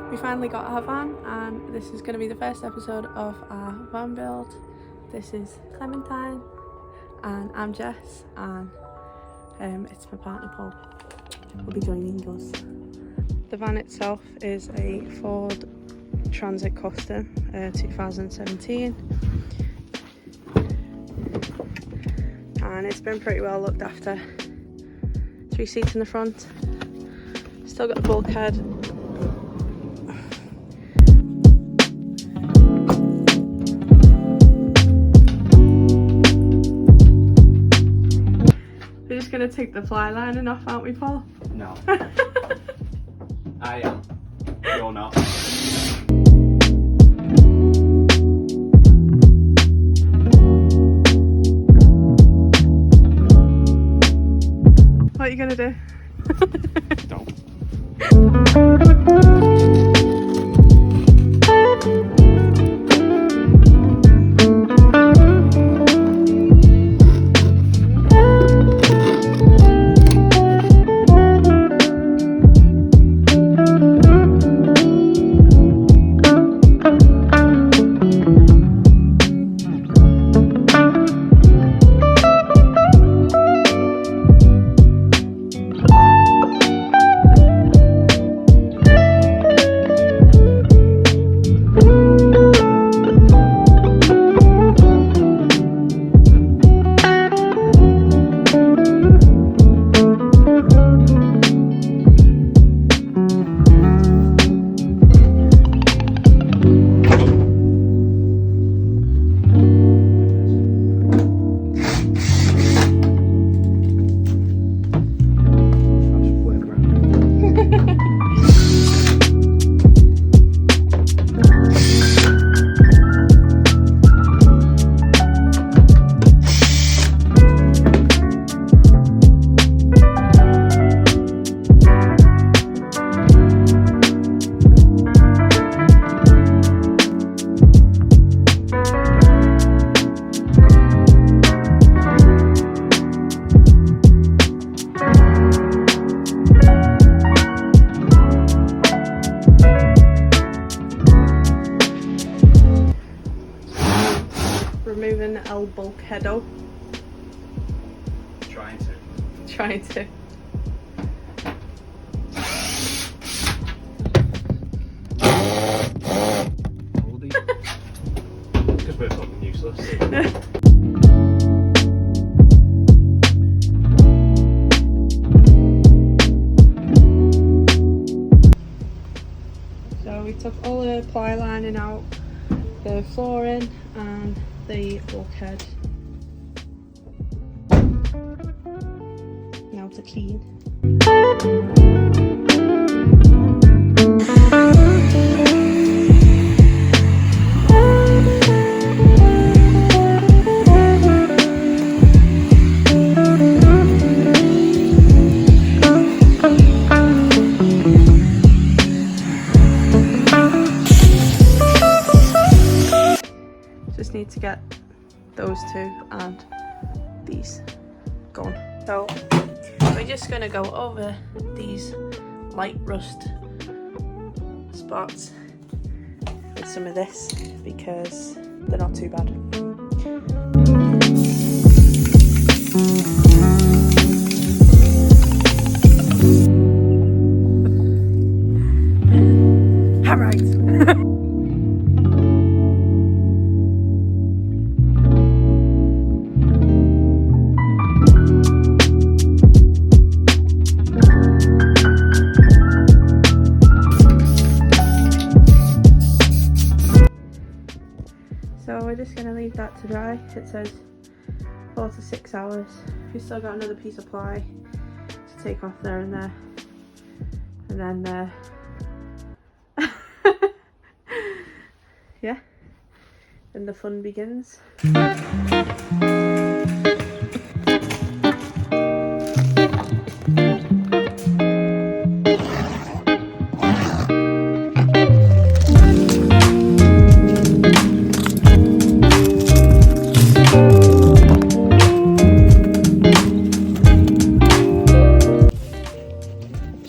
We finally got our van, and this is going to be the first episode of our van build. This is Clementine, and I'm Jess, and it's my partner Paul. Will be joining us. The van itself is a Ford Transit Custom 2017, and it's been pretty well looked after. 3 seats in the front, still got the bulkhead. We're just going to take the fly lining off, aren't we, Paul? No. I am. You're not. What are you going to do? Don't. Removing the L bulkhead out. Trying to. Moldy. Because we're fucking useless. So we took all the ply lining out, the flooring and the bulkhead. Now to clean. Just need to get those two and these gone. So we're just gonna go over these light rust spots with some of this because they're not too bad. Hammerite. So we're just going to leave that to dry. It says 4 to 6 hours. We've still got another piece of ply to take off there and there. And then, yeah, then the fun begins.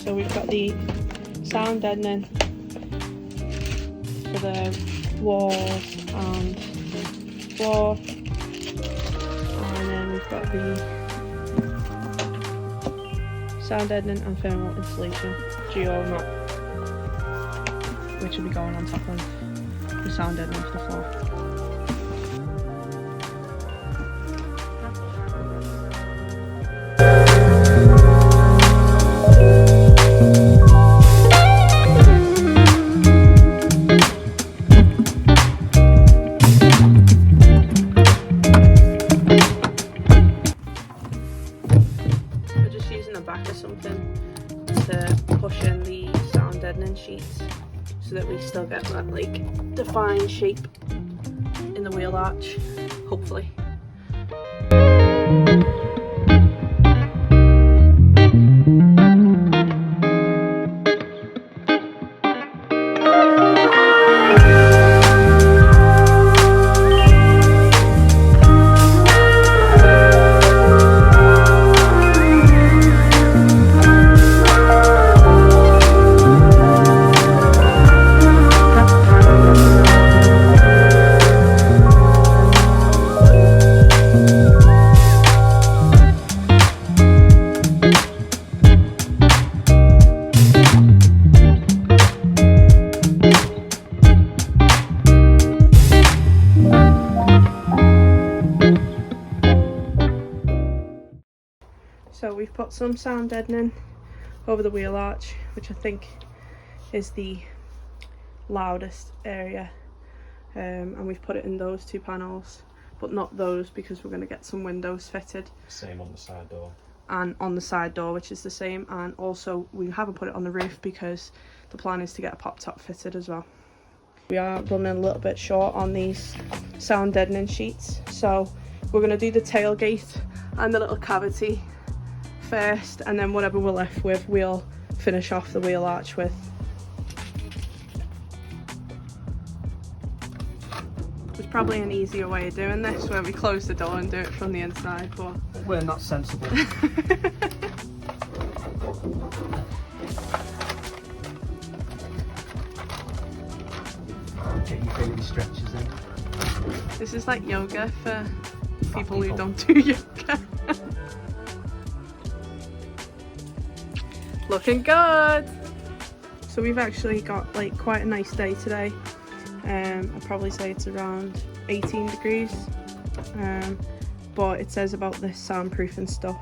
So we've got the sound deadening for the walls and floor, and then we've got the sound deadening and thermal insulation geo mat, which will be going on top of the sound deadening for the floor. Sheets so that we still get that like defined shape in the wheel arch, hopefully. So we've put some sound deadening over the wheel arch, which I think is the loudest area, and we've put it in those two panels, but not those because we're going to get some windows fitted. Same on the side door. And on the side door, which is the same, and also we haven't put it on the roof because the plan is to get a pop top fitted as well. We are running a little bit short on these sound deadening sheets, so we're going to do the tailgate and the little cavity first, and then whatever we're left with we'll finish off the wheel arch with. There's probably an easier way of doing this where we close the door and do it from the inside, but we're not sensible. Get your baby stretches in. This is like yoga for people who don't do yoga. Looking good! So we've actually got like quite a nice day today. I'd probably say it's around 18 degrees, but it says about this soundproofing stuff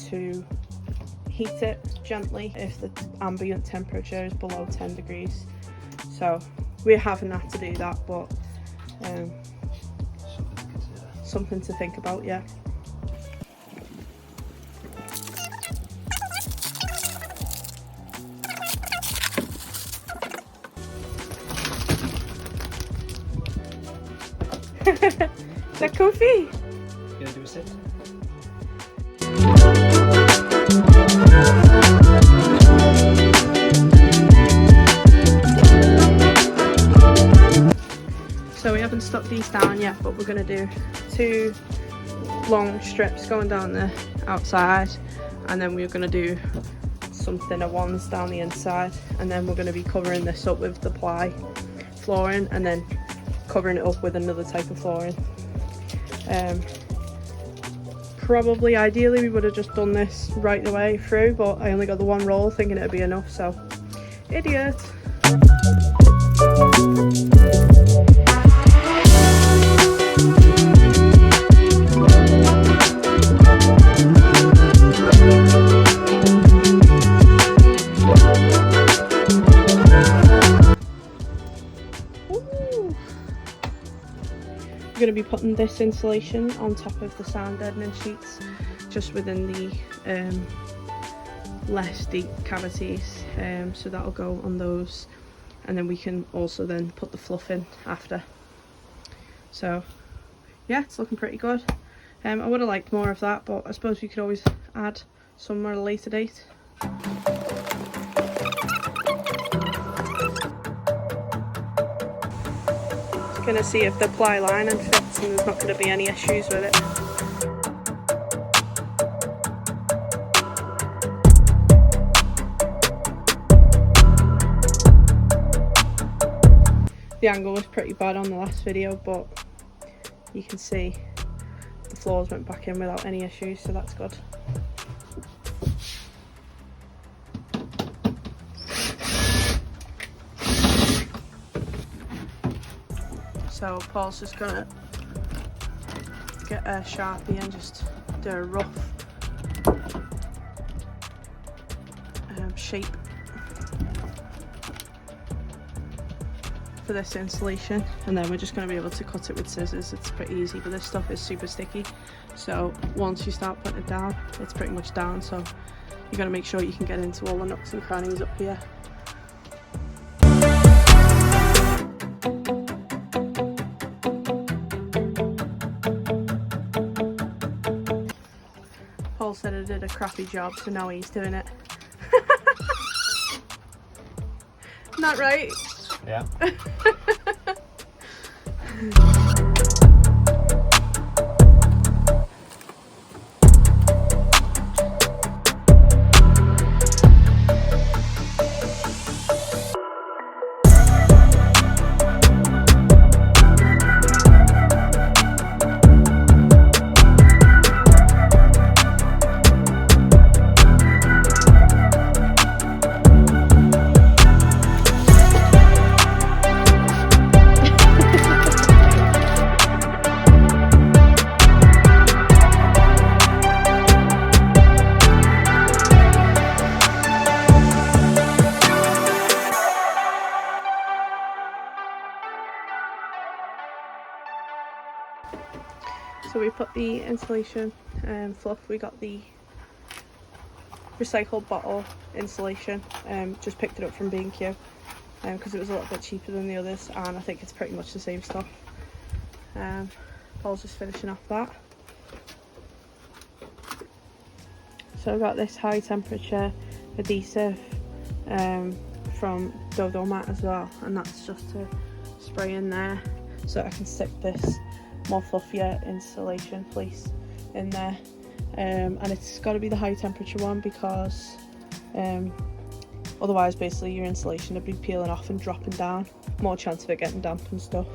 to heat it gently if the ambient temperature is below 10 degrees. So we're having that to do that, but something to think about, yeah. Is that comfy? You gonna do a sit? So we haven't stuck these down yet, but we're going to do 2 long strips going down the outside, and then we're going to do some thinner ones down the inside, and then we're going to be covering this up with the ply flooring and then covering it up with another type of flooring. Probably ideally we would have just done this right the way through, but I only got the one roll thinking it would be enough, so idiot. We're going to be putting this insulation on top of the sound deadening sheets, just within the less deep cavities, so that'll go on those, and then we can also then put the fluff in after. So yeah, it's looking pretty good. I would have liked more of that, but I suppose we could always add some at a later date. Gonna see if the ply lining fits and there's not going to be any issues with it. The angle was pretty bad on the last video, but you can see the floors went back in without any issues, so that's good. So Paul's just gonna get a Sharpie and just do a rough shape for this insulation, and then we're just going to be able to cut it with scissors. It's pretty easy, but this stuff is super sticky, so once you start putting it down, it's pretty much down, so you got to make sure you can get into all the nooks and crannies up here. Paul said I did a crappy job, so now he's doing it. Not right? Yeah. So we put the insulation fluff, we got the recycled bottle insulation, just picked it up from B&Q because it was a little bit cheaper than the others, and I think it's pretty much the same stuff. Paul's just finishing off that. So I got this high temperature adhesive from Dodo mat as well, and that's just to spray in there so I can stick this more fluffier insulation fleece in there, and it's got to be the high temperature one because otherwise basically your insulation would be peeling off and dropping down, more chance of it getting damp and stuff.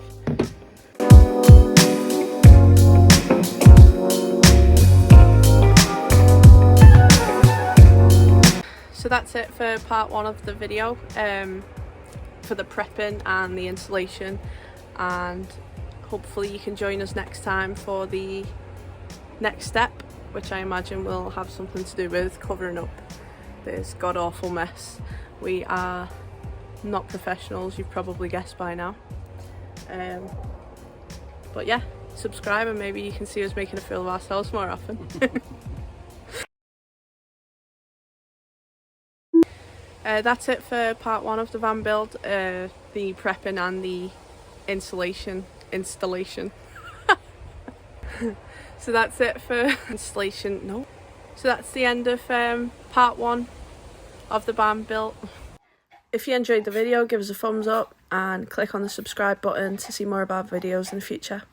So that's it for part one of the video, for the prepping and the insulation, and hopefully you can join us next time for the next step, which I imagine will have something to do with covering up this god-awful mess. We are not professionals, you've probably guessed by now. But yeah, subscribe and maybe you can see us making a fool of ourselves more often. That's it for part one of the van build, the prepping and the installation. So that's it for installation. No. So that's the end of part one of the van build. If you enjoyed the video, give us a thumbs up and click on the subscribe button to see more of our videos in the future.